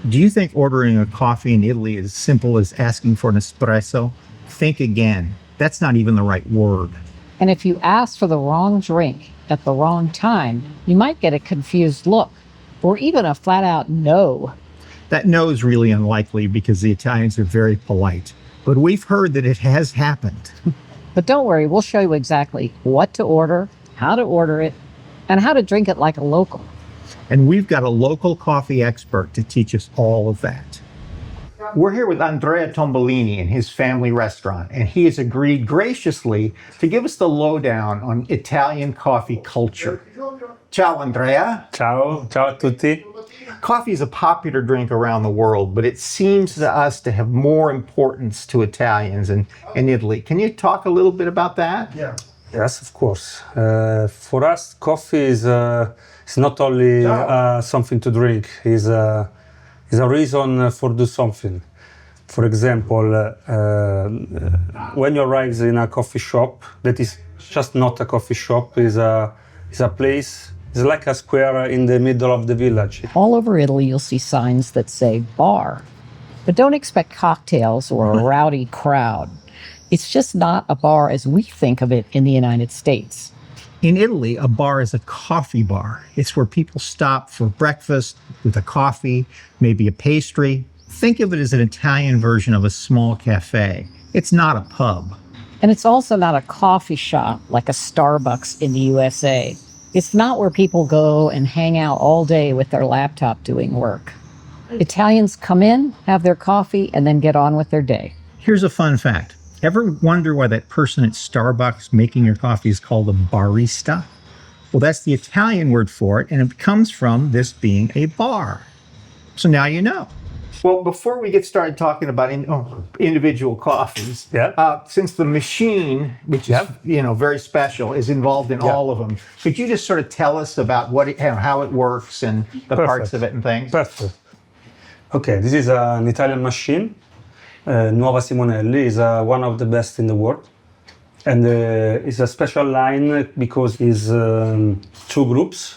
Do you think ordering a coffee in Italy is as simple as asking for an espresso? Think again. That's not even the right word. And if you ask for the wrong drink at the wrong time, you might get a confused look or even a flat out no. That no is really unlikely because the Italians are very polite. But we've heard that it has happened. But don't worry, we'll show you exactly what to order, how to order it, and how to drink it like a local. And we've got a local coffee expert to teach us all of that. We're here with Andrea Tombolini in his family restaurant, and he has agreed graciously to give us the lowdown on Italian coffee culture. Ciao, Andrea. Ciao, ciao a tutti. Coffee is a popular drink around the world, but it seems to us to have more importance to Italians in Italy. Can you talk a little bit about that? Yeah. Yes, of course. For us, coffee is not only something to drink. It's a reason for do something. For example, when you arrive in a coffee shop, that is just not a coffee shop. Is a place. It's like a square in the middle of the village. All over Italy, you'll see signs that say bar. But don't expect cocktails or a rowdy crowd. It's just not a bar as we think of it in the United States. In Italy, a bar is a coffee bar. It's where people stop for breakfast with a coffee, maybe a pastry. Think of it as an Italian version of a small cafe. It's not a pub. And it's also not a coffee shop like a Starbucks in the USA. It's not where people go and hang out all day with their laptop doing work. Italians come in, have their coffee, and then get on with their day. Here's a fun fact. Ever wonder why that person at Starbucks making your coffee is called a barista? Well, that's the Italian word for it, and it comes from this being a bar. So now you know. Well, before we get started talking about individual coffees, since the machine, which is very special, is involved in all of them, could you just sort of tell us about how it works and the parts of it and things? Perfect. Okay, this is an Italian machine. Nuova Simonelli is one of the best in the world. And it's a special line because it's two groups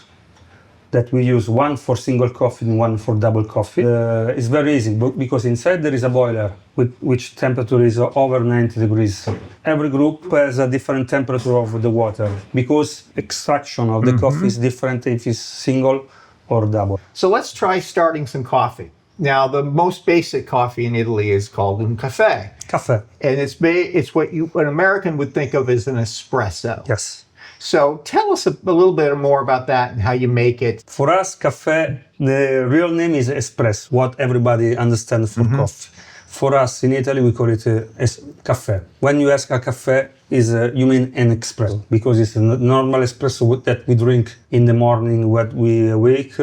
that we use, one for single coffee and one for double coffee. It's very easy because inside there is a boiler with which temperature is over 90 degrees. Every group has a different temperature of the water because extraction of the coffee is different if it's single or double. So let's try starting some coffee. Now, the most basic coffee in Italy is called un caffè. Caffè. And it's what an American would think of as an espresso. Yes. So tell us a little bit more about that and how you make it. For us, caffè, the real name is espresso, what everybody understands for coffee. For us in Italy, we call it caffè. When you ask a caffè, you mean an espresso, because it's a normal espresso that we drink in the morning when we awake,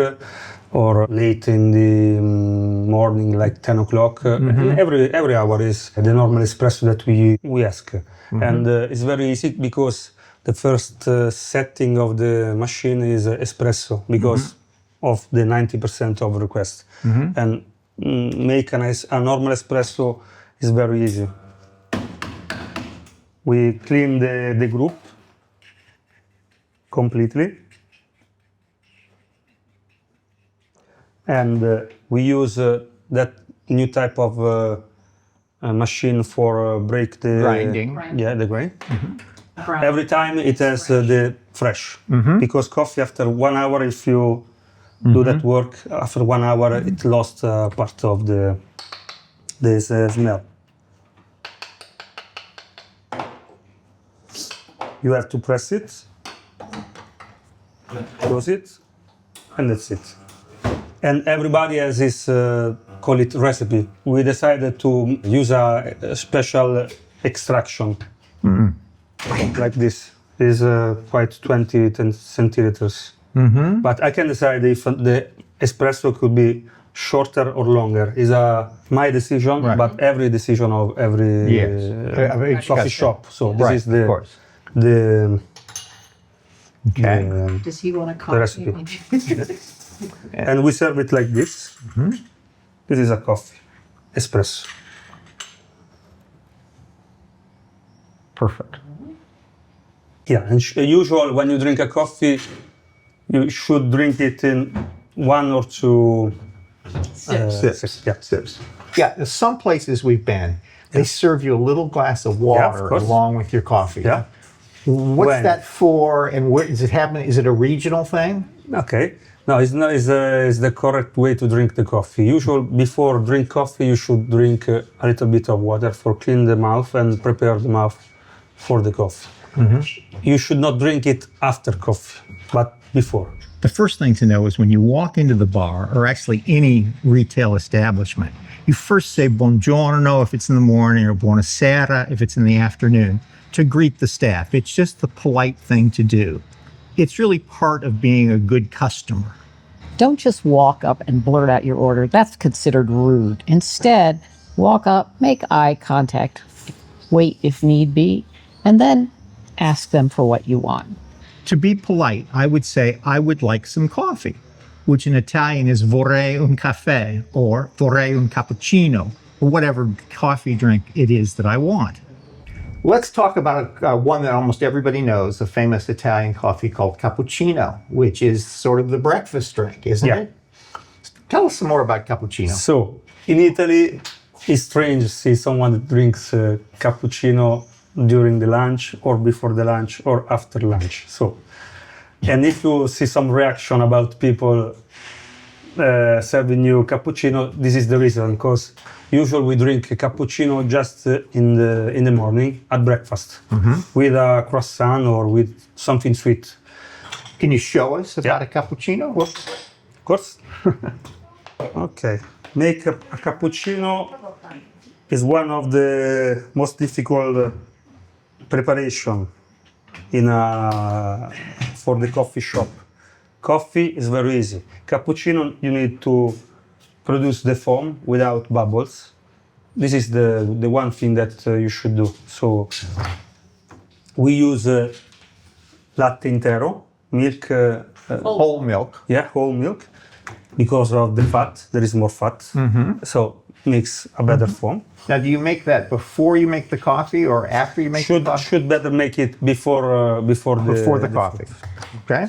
or late in the morning, like 10 o'clock. And every hour is the normal espresso that we ask. And it's very easy because the first setting of the machine is espresso because of the 90% of requests. And make a normal espresso is very easy. We clean the group completely. And we use that new type of machine for break the grinding. Yeah, the grind. Every time it has the fresh, because coffee after 1 hour, if you do that work, after 1 hour it lost part of the smell. You have to press it, close it, and that's it. And everybody has this, call it recipe. We decided to use a special extraction. Like this is quite 20 centiliters. But I can decide if the espresso could be shorter or longer. It's my decision, but every decision of every coffee shop. So this is the Does he want a coffee? the recipe. And we serve it like this. This is a coffee, espresso. Perfect. Yeah, and usually when you drink a coffee, you should drink it in 1 or 2 Sips. Yeah. Sips. Yeah, some places we've been, they serve you a little glass of water course. along with your coffee. Yeah. What's When? that for, and where does it happen? Is it a regional thing? Okay. No, it's not. It's the correct way to drink the coffee. Usually, before drink coffee, you should drink a little bit of water for clean the mouth and prepare the mouth for the coffee. You should not drink it after coffee, but before. The first thing to know is when you walk into the bar, or actually any retail establishment, you first say buongiorno if it's in the morning, or buonasera if it's in the afternoon, to greet the staff. It's just the polite thing to do. It's really part of being a good customer. Don't just walk up and blurt out your order. That's considered rude. Instead, walk up, make eye contact, wait if need be, and then ask them for what you want. To be polite, I would say, I would like some coffee, which in Italian is vorrei un caffè, or vorrei un cappuccino, or whatever coffee drink it is that I want. Let's talk about one that almost everybody knows, a famous Italian coffee called cappuccino, which is sort of the breakfast drink, isn't it? Tell us some more about cappuccino. So, in Italy, it's strange to see someone that drinks cappuccino during the lunch, or before the lunch, or after lunch. So, and if you see some reaction about people serving you cappuccino, this is the reason, because usually we drink a cappuccino just in the morning at breakfast with a croissant or with something sweet. Can you show us about a cappuccino? Of course. Okay. Make a cappuccino is one of the most difficult preparation for the coffee shop. Coffee is very easy. Cappuccino, you need to produce the foam without bubbles. This is the one thing that you should do. So we use latte intero, milk. Whole milk. Yeah, whole milk. Because of the fat, there is more fat. So makes a better foam. Now, do you make that before you make the coffee or after you make the coffee? Should better make it before the coffee. Okay.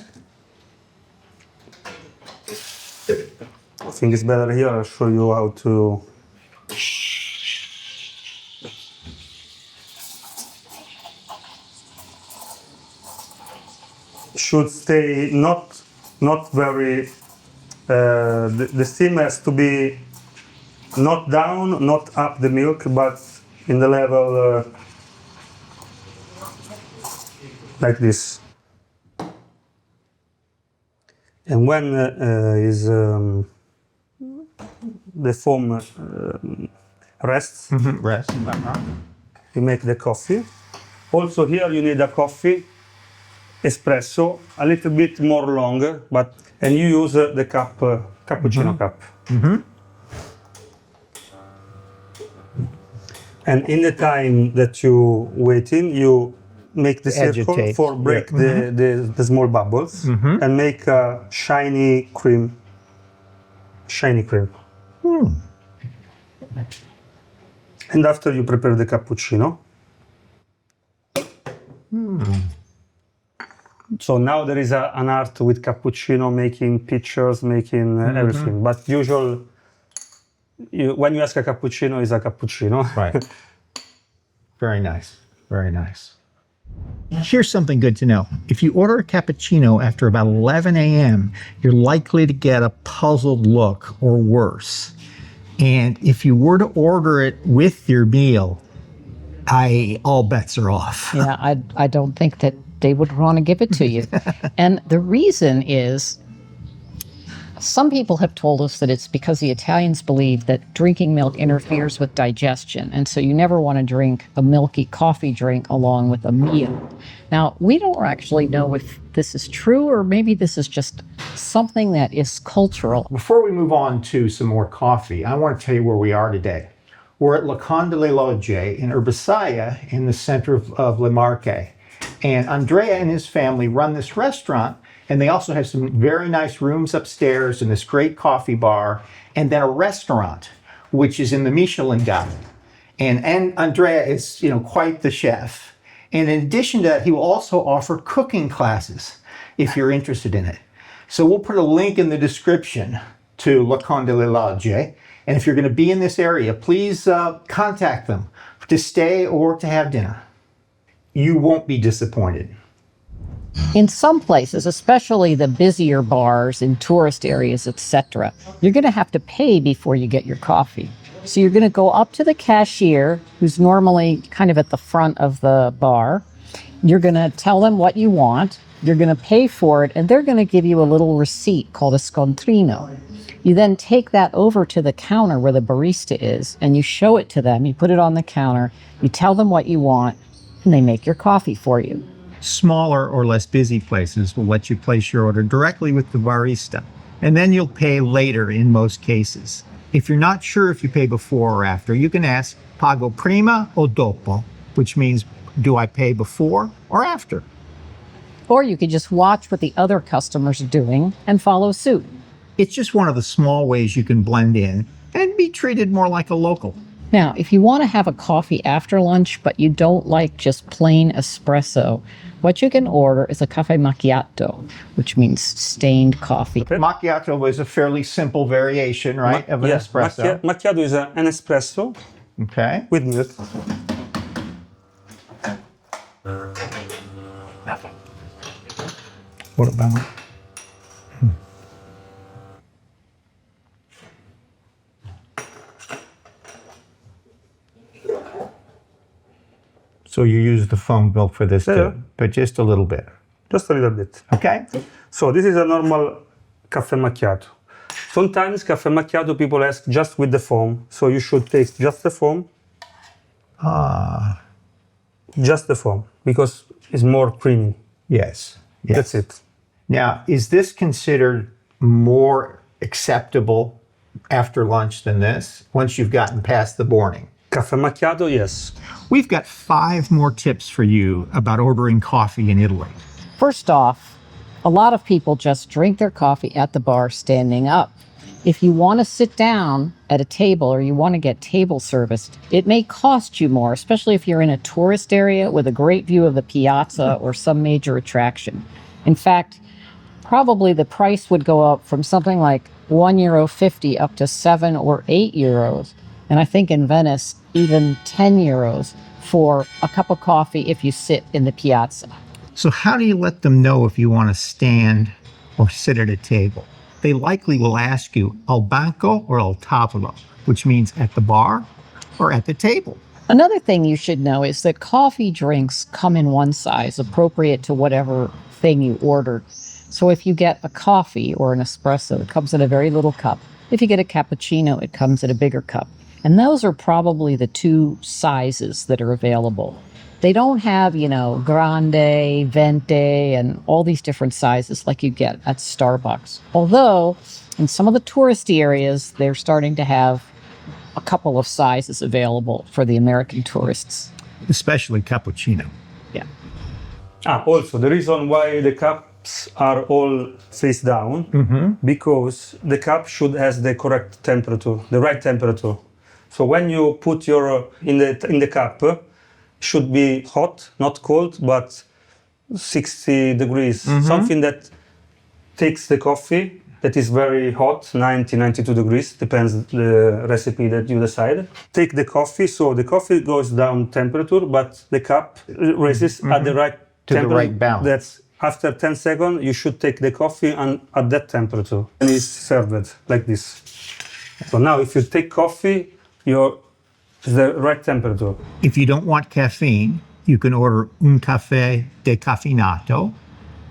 I think it's better here. I'll show you how to. Should stay not very. The steam has to be not down, not up the milk, but in the level like this. And when the foam rests, you make the coffee. Also here you need a coffee, espresso, a little bit more longer, and you use the cup, cappuccino cup. And in the time that you waiting, you make the circle Agitate. for break the small bubbles and make a shiny cream. And after you prepare the cappuccino. So now there is an art with cappuccino, making pictures, making everything. But usually, when you ask a cappuccino, it's a cappuccino. Right. Very nice. Very nice. Here's something good to know. If you order a cappuccino after about 11 a.m., you're likely to get a puzzled look or worse. And if you were to order it with your meal, all bets are off. Yeah, I don't think that they would want to give it to you. And the reason is, some people have told us that it's because the Italians believe that drinking milk interferes with digestion. And so you never want to drink a milky coffee drink along with a meal. Now, we don't actually know if this is true, or maybe this is just something that is cultural. Before we move on to some more coffee, I want to tell you where we are today. We're at Locanda Le Logge in Urbisaya in the center of Le Marche. And Andrea and his family run this restaurant, and they also have some very nice rooms upstairs and this great coffee bar, and then a restaurant, which is in the Michelin Guide. And Andrea is, quite the chef. And in addition to that, he will also offer cooking classes if you're interested in it. So we'll put a link in the description to Locanda Le Logge. And if you're going to be in this area, please contact them to stay or to have dinner. You won't be disappointed. In some places, especially the busier bars in tourist areas, etc., you're going to have to pay before you get your coffee. So you're going to go up to the cashier, who's normally kind of at the front of the bar. You're going to tell them what you want. You're going to pay for it, and they're going to give you a little receipt called a scontrino. You then take that over to the counter where the barista is, and you show it to them. You put it on the counter. You tell them what you want, and they make your coffee for you. Smaller or less busy places will let you place your order directly with the barista, and then you'll pay later in most cases. If you're not sure if you pay before or after, you can ask pago prima o dopo, which means do I pay before or after? Or you could just watch what the other customers are doing and follow suit. It's just one of the small ways you can blend in and be treated more like a local. Now, if you want to have a coffee after lunch, but you don't like just plain espresso, what you can order is a Caffè Macchiato, which means stained coffee. Macchiato is a fairly simple variation, right, of an espresso. Macchiato is an espresso Okay. with milk. What about? So you use the foam milk for this too, but just a little bit. Just a little bit. Okay. So this is a normal Caffè Macchiato. Sometimes Caffè Macchiato people ask just with the foam. So you should taste just the foam. Just the foam, because it's more creamy. Yes. Yes. That's it. Now, is this considered more acceptable after lunch than this, once you've gotten past the morning? Caffè Macchiato, yes. We've got 5 more tips for you about ordering coffee in Italy. First off, a lot of people just drink their coffee at the bar standing up. If you want to sit down at a table or you want to get table serviced, it may cost you more, especially if you're in a tourist area with a great view of the piazza or some major attraction. In fact, probably the price would go up from something like €1.50 up to €7 or €8. And I think in Venice, even €10 for a cup of coffee if you sit in the piazza. So how do you let them know if you want to stand or sit at a table? They likely will ask you al banco or al tavolo, which means at the bar or at the table. Another thing you should know is that coffee drinks come in one size, appropriate to whatever thing you ordered. So if you get a coffee or an espresso, it comes in a very little cup. If you get a cappuccino, it comes in a bigger cup. And those are probably the 2 sizes that are available. They don't have, grande, venti, and all these different sizes like you get at Starbucks. Although, in some of the touristy areas, they're starting to have a couple of sizes available for the American tourists. Especially cappuccino. Yeah. Also, the reason why the cups are all face down, because the cup should have the correct temperature, the right temperature. So when you put your in the cup, should be hot, not cold, but 60 degrees, something that takes the coffee that is very hot, 90, 92 degrees, depends the recipe that you decide. Take the coffee, so the coffee goes down temperature, but the cup raises at the right temperature. The right balance. That's after 10 seconds, you should take the coffee and at that temperature, and it's served like this. So now if you take coffee, it's the right temperature. If you don't want caffeine, you can order un caffè decaffeinato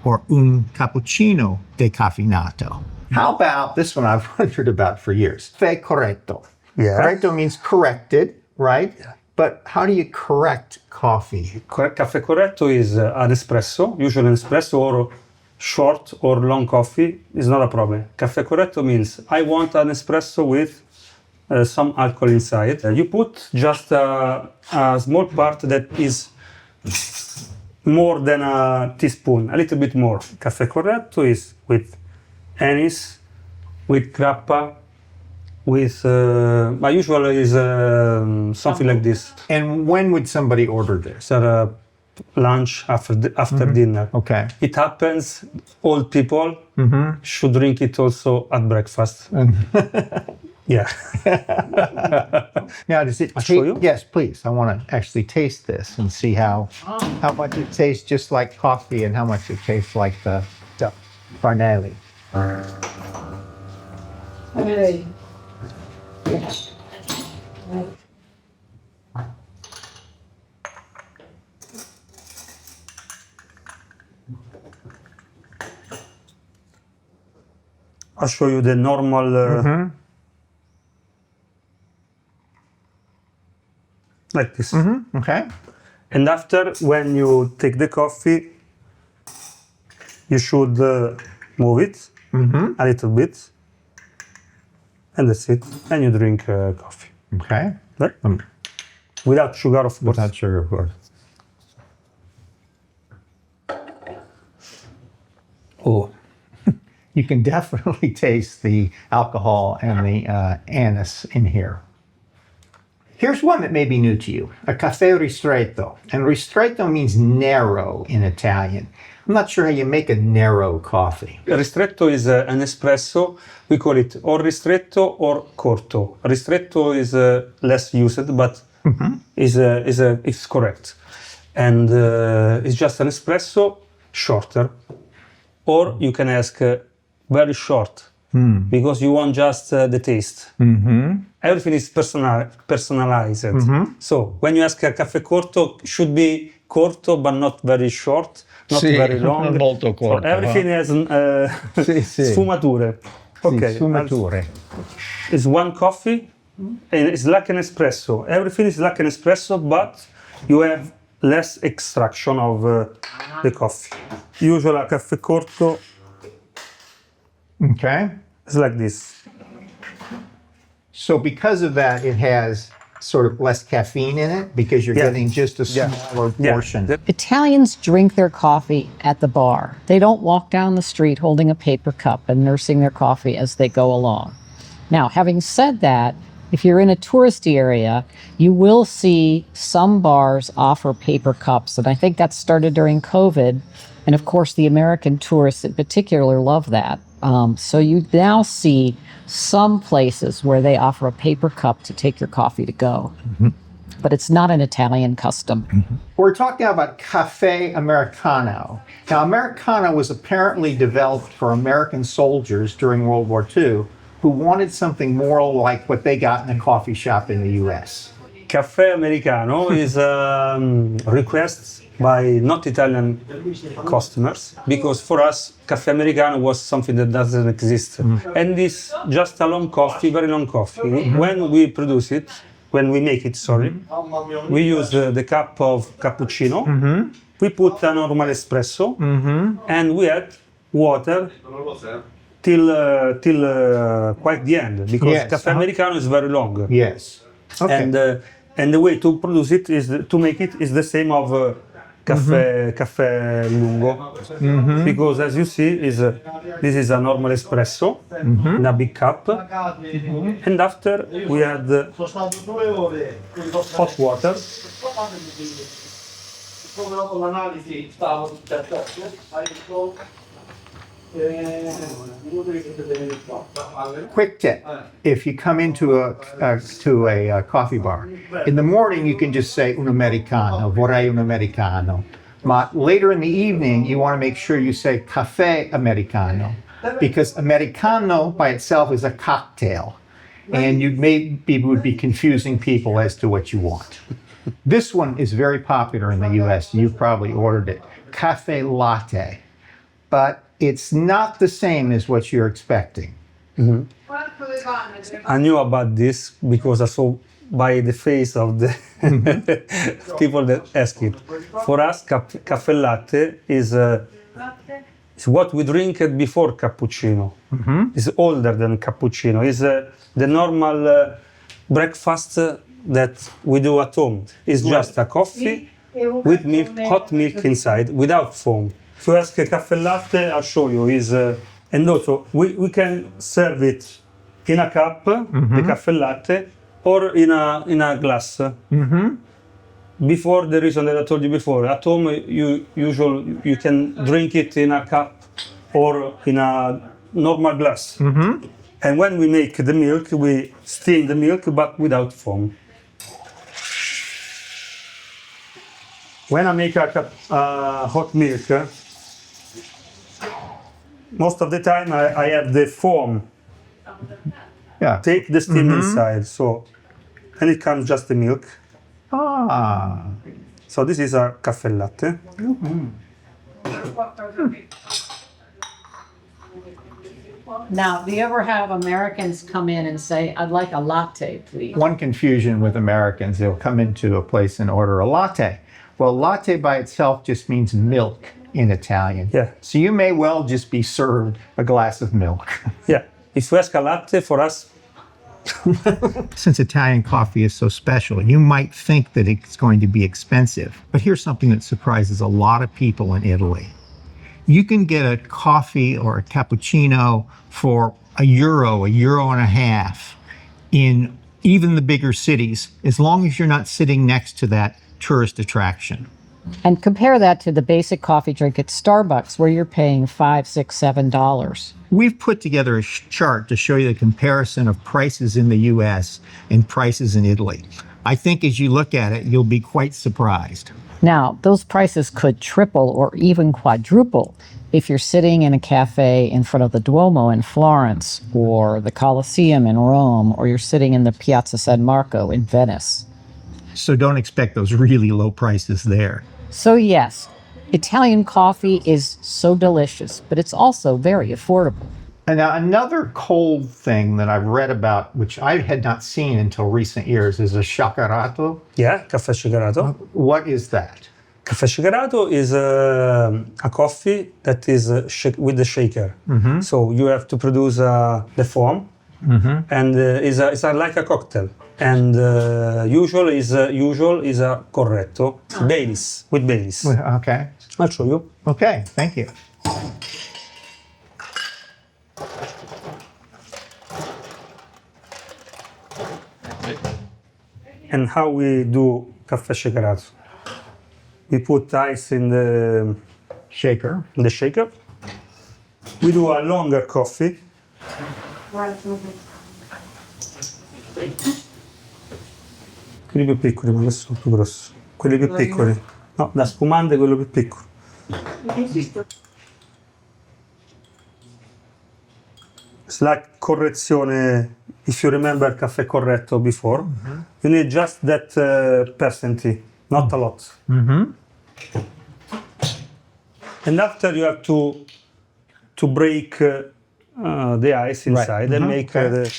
or un cappuccino decaffeinato. How about this one I've wondered about for years? Caffè Corretto. Yeah. Corretto means corrected, right? But how do you correct coffee? Caffè Corretto is an espresso, usually an espresso or short or long coffee is not a problem. Caffè Corretto means I want an espresso with some alcohol inside. You put just a small part that is more than a teaspoon, a little bit more. Caffè Corretto is with anise, with grappa, with my usual is something like this. And when would somebody order this? So lunch, after dinner. Okay. It happens, old people should drink it also at breakfast. Yeah. Now, does it show you? Yes, please. I want to actually taste this and see how much it tastes just like coffee and how much it tastes like the Farnelli. I'll show you the normal, like this. Okay. And after, when you take the coffee, you should move it a little bit, and that's it. And you drink coffee. Okay. Right? Without sugar, of course. Without sugar, of course. Oh. You can definitely taste the alcohol and the anise in here. Here's one that may be new to you, a Caffè Ristreto. And Ristreto means narrow in Italian. I'm not sure how you make a narrow coffee. Ristretto is an espresso. We call it or Ristretto or Corto. Ristretto is less used, but it's correct. And it's just an espresso shorter. Or you can ask very short, because you want just the taste. Everything is personalized. So when you ask a Caffè Corto, should be Corto, but not very short, not very long. Molto corto, So everything has sfumature. Okay, Sfumature. it's one coffee, and it's like an espresso. Everything is like an espresso, but you have less extraction of the coffee. Usually a Caffè Corto Okay. is like this. So because of that, it has sort of less caffeine in it because you're Yeah. getting just a smaller portion. Italians drink their coffee at the bar. They don't walk down the street holding a paper cup and nursing their coffee as they go along. Now, having said that, if you're in a touristy area, you will see some bars offer paper cups, and I think that started during COVID. And of course, the American tourists in particular love that. So you now see some places where they offer a paper cup to take your coffee to go. But it's not an Italian custom. We're talking about Caffè Americano. Now, Americano was apparently developed for American soldiers during World War II who wanted something more like what they got in a coffee shop in the US. Caffè Americano is a request by not Italian customers, because for us, Caffè Americano was something that doesn't exist. And this just a long coffee, very long coffee. When we produce it, when we make it, we use the cup of cappuccino, we put a normal espresso, and we add water till quite the end, because Yes, Caffè Americano is very long. Yes. Okay. And the way to produce it is to make it is the same of caffè lungo, because as you see, this is a normal espresso in a big cup, and after we add hot water. Quick tip: if you come into a coffee bar in the morning, you can just say un americano, vorrei un americano. But later in the evening, you want to make sure you say caffè americano, because americano by itself is a cocktail, and you maybe would be confusing people as to what you want. This one is very popular in the U.S. You've probably ordered it, Caffè Latte, but it's not the same as what you're expecting. I knew about this because I saw by the face of the people that ask it. For us, caffè latte is what we drink before cappuccino. It's older than cappuccino. It's the normal breakfast that we do at home. It's just a coffee with milk, hot milk inside, without foam. If you ask a caffè latte, I'll show you. And also, we can serve it in a cup, the caffè latte, or in a glass. before the reason that I told you before, at home you can drink it in a cup or in a normal glass. And when we make the milk, we steam the milk but without foam. When I make a hot milk, most of the time I have the foam. Yeah. Take the steam inside, so and it comes just the milk. Ah. So this is a caffè latte. Now, do you ever have Americans come in and say, I'd like a latte, please? One confusion with Americans, they'll come into a place and order a latte. Well, latte by itself just means milk in Italian. Yeah. So you may well just be served a glass of milk. Yeah, if you ask a latte for us, Since Italian coffee is so special, you might think that it's going to be expensive. But here's something that surprises a lot of people in Italy. You can get a coffee or a cappuccino for €1 and a half in even the bigger cities, as long as you're not sitting next to that tourist attraction. And compare that to the basic coffee drink at Starbucks, where you're paying $5, $6, $7. We've put together a chart to show you the comparison of prices in the US and prices in Italy. I think as you look at it, you'll be quite surprised. Now, those prices could triple or even quadruple if you're sitting in a cafe in front of the Duomo in Florence, or the Colosseum in Rome, or you're sitting in the Piazza San Marco in Venice. So don't expect those really low prices there. So yes, Italian coffee is so delicious, but it's also very affordable. And now another cold thing that I've read about, which I had not seen until recent years, is a shakerato. yeah, Caffè Shakerato. What is that? Caffè Shakerato is a coffee that is with the shaker. So you have to produce the foam, and it's like a cocktail. And usual is a corretto, Baileys, with Baileys. Okay. I'll show you. Okay, thank you. And how we do Caffè Shakerato. We put ice in the Shaker. shaker. We do a longer coffee. Quelli più piccoli, ma questo è più grosso. Quelli più piccoli. No, da spumante quello più piccolo. It's like correzione. If you remember Caffè Corretto before, you need just that percent, not a lot. And after you have to break the ice inside and make the.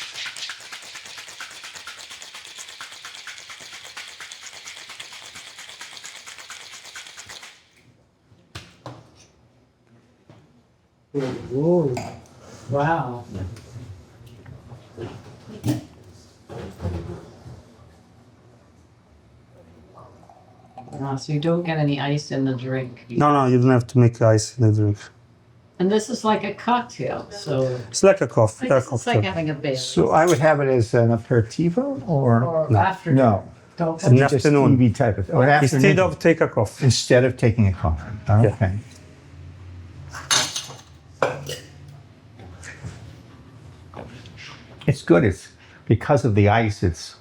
Ooh, wow. So you don't get any ice in the drink. No, you don't have to make ice in the drink. And this is like a cocktail, so It's like a coffee. it's like having a beer. So I would have it as an aperitivo or after. no? Don't In the Just afternoon. EV type of an Instead afternoon. of take a coffee. Instead of taking a coffee. Okay. It's good. It's because of the ice. It's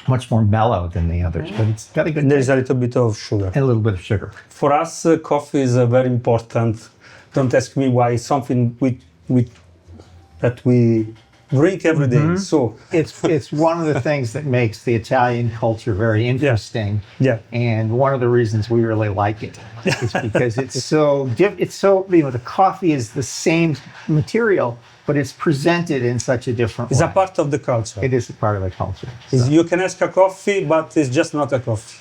much more mellow than the others, but it's got a good There is a little bit of sugar. and a little bit of sugar. For us, coffee is very important. Don't ask me why. It's something that we drink every day. So It's one of the things that makes the Italian culture very interesting. Yeah. And one of the reasons we really like it is because it's so the coffee is the same material, but it's presented in such a different it's way. a part of the culture. It is a part of the culture. You can ask a coffee, but it's just not a coffee.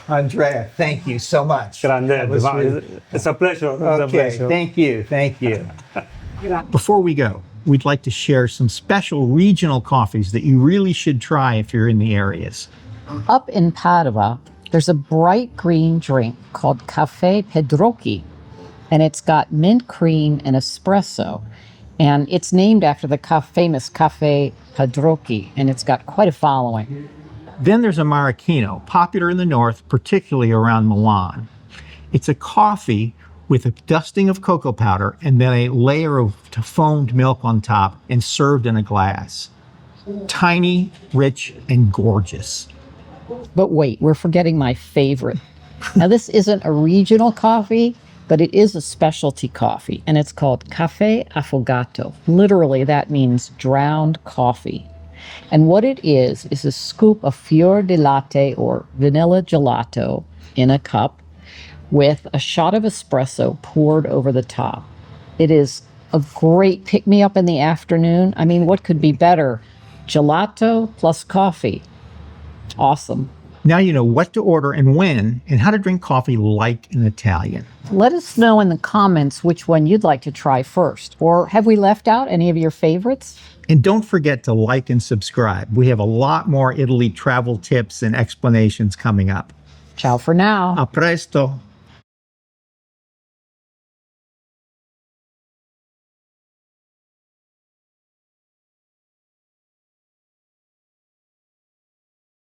Andrea, thank you so much. Grande. That was really- It's a pleasure. It's a Okay, pleasure. thank you. Before we go, we'd like to share some special regional coffees that you really should try if you're in the areas. Up in Padua, there's a bright green drink called Caffè Pedrocchi, and it's got mint cream and espresso. And it's named after the famous Caffè Pedrocchi, and it's got quite a following. Then there's Americano, popular in the north, particularly around Milan. It's a coffee with a dusting of cocoa powder and then a layer of foamed milk on top and served in a glass. Tiny, rich, and gorgeous. But wait, we're forgetting my favorite. Now, this isn't a regional coffee, but it is a specialty coffee, and it's called Caffè Affogato. Literally, that means drowned coffee. And what it is a scoop of fior di latte or vanilla gelato in a cup with a shot of espresso poured over the top. It is a great pick-me-up in the afternoon. I mean, what could be better? Gelato plus coffee. Awesome. Now you know what to order and when, and how to drink coffee like an Italian. Let us know in the comments which one you'd like to try first. Or have we left out any of your favorites? And don't forget to like and subscribe. We have a lot more Italy travel tips and explanations coming up. Ciao for now. A presto.